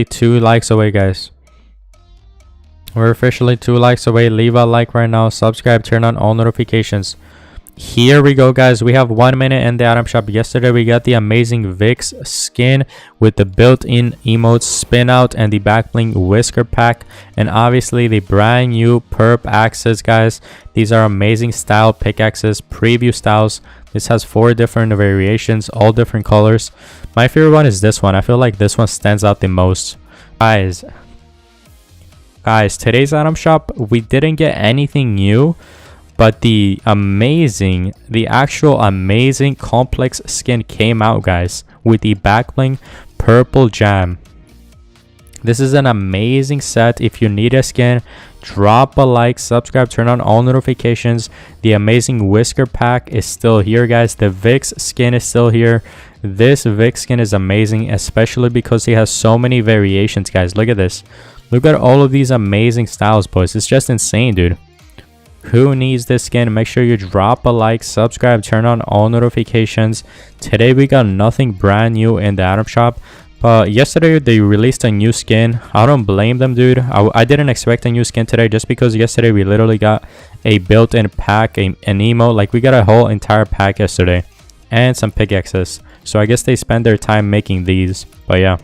2 likes away, guys. We're officially 2 likes away. Leave a like right now, subscribe, turn on all notifications. Here we go, guys. We have 1 minute in the item shop. Yesterday we got the amazing Vix skin with the built-in emotes, spin out, and the back bling whisker pack, and obviously the brand new perp axes, guys. These are amazing style pickaxes, preview styles. This has 4 different variations, all different colors. My favorite one is this one. I feel like this one stands out the most. Guys, today's item shop, we didn't get anything new, but the actual amazing complex skin came out, guys, with the back bling purple jam. This is an amazing set. If you need a skin, drop a like, subscribe, turn on all notifications. The amazing whisker pack is still here, guys. The Vix skin is still here. This Vix skin is amazing, especially because he has so many variations, guys. Look at this. Look at all of these amazing styles, boys. It's just insane, dude. Who needs this skin? Make sure you drop a like, subscribe, turn on all notifications. Today we got nothing brand new in the item shop, but yesterday they released a new skin. I don't blame them, dude. I didn't expect a new skin today, just because yesterday we literally got a built-in pack, an emote. Like, we got a whole entire pack yesterday and some pickaxes, so I guess they spend their time making these. But yeah.